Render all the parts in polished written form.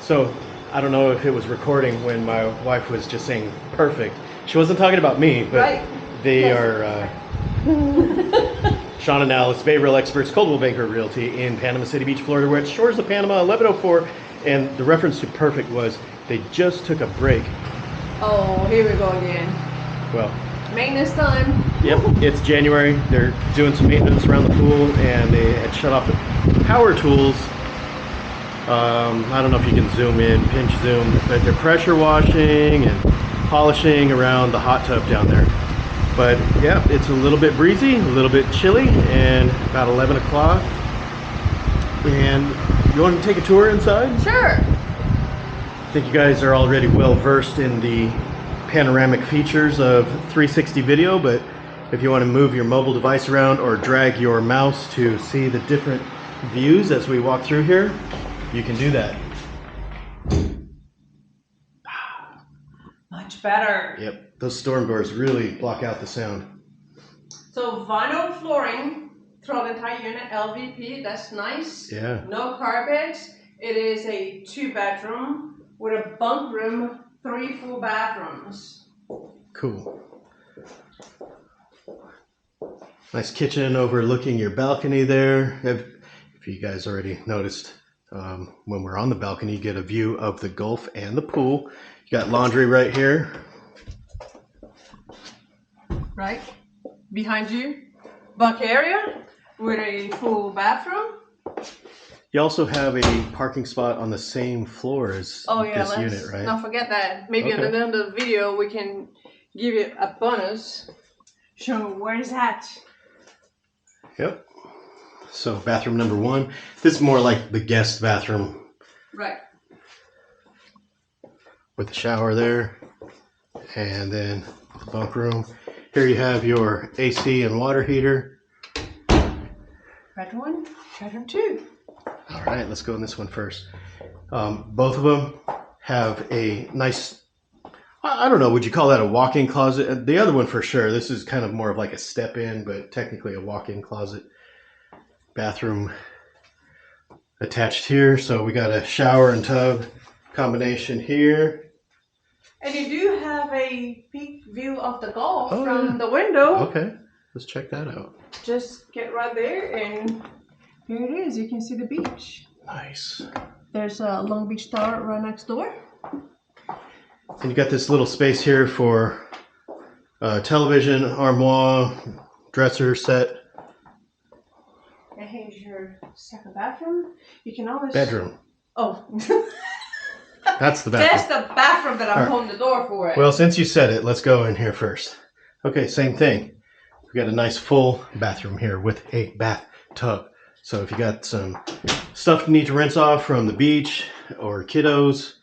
So I don't know if it was recording when my wife was just saying perfect. She wasn't talking about me, but right. They are Sean and Alice, behavioral experts, Coldwell Banker Realty in Panama City Beach, Florida. We're at shores of Panama, 11:04, and the reference to perfect was they just took a break. Oh, here we go again. Well, maintenance time. Yep, it's January. They're doing some maintenance around the pool, and they had shut off the power tools. I don't know if you can zoom in, pinch zoom, but they're pressure washing and polishing around the hot tub down there. But yeah, it's a little bit breezy, a little bit chilly, and about 11 o'clock. And you want to take a tour inside? Sure. I think you guys are already well versed in the panoramic features of 360 video, but if you want to move your mobile device around or drag your mouse to see the different views as we walk through here, you can do that. Much better. Yep, those storm doors really block out the sound. So vinyl flooring throughout the entire unit, LVP, that's nice. Yeah. No carpets. It is a 2-bedroom with a bunk room, 3 full bathrooms. Cool. Nice kitchen overlooking your balcony there. If you guys already noticed, when we're on the balcony, you get a view of the Gulf and the pool. You got laundry right here. Right behind you, bunk area with a full bathroom. You also have a parking spot on the same floor as this unit, right? Not forget that. Maybe at the end of the video we can give you a bonus. Show where is that? Yep. So bathroom number 1. This is more like the guest bathroom. Right. With the shower there, and then the bunk room. Here you have your AC and water heater. Bedroom 1, bedroom 2. All right, let's go in this one first. Both of them have a nice, I don't know, would you call that a walk-in closet? The other one for sure. This is kind of more of like a step-in, but technically a walk-in closet. Bathroom attached here, so we got a shower and tub combination here. And you do have a peak view of the Gulf from the window. Okay, let's check that out. Just get right there, and here it is. You can see the beach. Nice. There's a Long Beach Tower right next door. And you got this little space here for television, armoire, dresser set. And here's your second bathroom. You can always... Bedroom. Oh. That's the bathroom. That's the bathroom that I'm holding the door for it. Well, since you said it, let's go in here first. Okay, same thing. We got a nice full bathroom here with a bathtub. So if you got some stuff you need to rinse off from the beach or kiddos,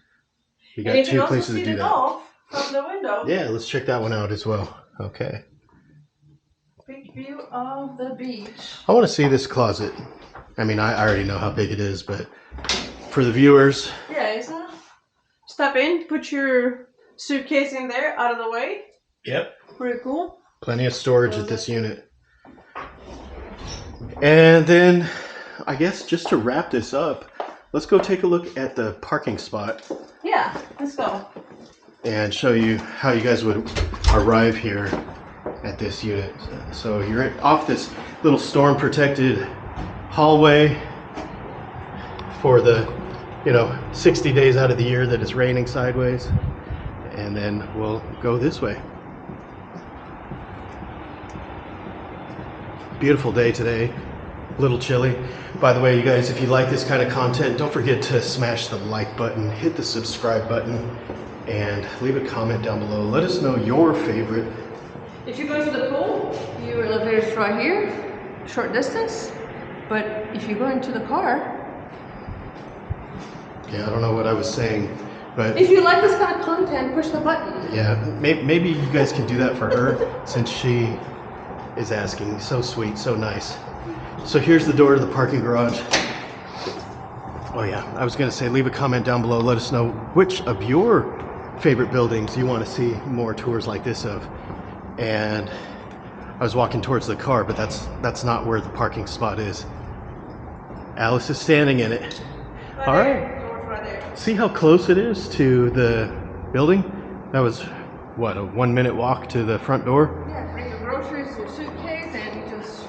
you got 2 places to do that. Golf from the window. Yeah, let's check that one out as well. Okay. Big view of the beach. I want to see this closet. I mean, I already know how big it is, but for the viewers. Yeah, isn't it? Step in, put your suitcase in there, out of the way. Yep. Pretty cool. Plenty of storage at this unit. And then, I guess just to wrap this up, let's go take a look at the parking spot. Yeah, let's go. And show you how you guys would arrive here at this unit. So you're off this little storm protected hallway for the 60 days out of the year that it's raining sideways, and then we'll go this way. Beautiful day today, a little chilly. By the way, you guys, if you like this kind of content, don't forget to smash the like button, hit the subscribe button, and leave a comment down below. Let us know your favorite. If you go to the pool, your elevator is right here, short distance. But if you go into the car, yeah, I don't know what I was saying, but if you like this kind of content, push the button. Yeah, maybe you guys can do that for her since she is asking. So sweet, so nice. So here's the door to the parking garage. Oh yeah, I was gonna say leave a comment down below. Let us know which of your favorite buildings you want to see more tours like this of. And I was walking towards the car, but that's not where the parking spot is. Alice is standing in it. All right. Right there. See how close it is to the building? That was, what, a 1-minute walk to the front door? Yeah, bring your groceries, your suitcase, and just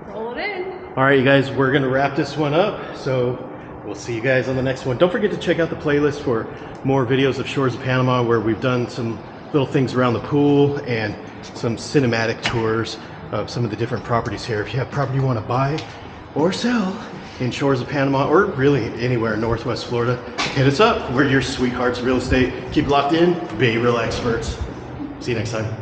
roll it in. All right, you guys, we're gonna wrap this one up. So we'll see you guys on the next one. Don't forget to check out the playlist for more videos of Shores of Panama, where we've done some little things around the pool and some cinematic tours of some of the different properties here. If you have property you want to buy or sell in Shores of Panama, or really anywhere in Northwest Florida, hit us up. We're your sweethearts of real estate. Keep locked in, Bay Real experts. See you next time.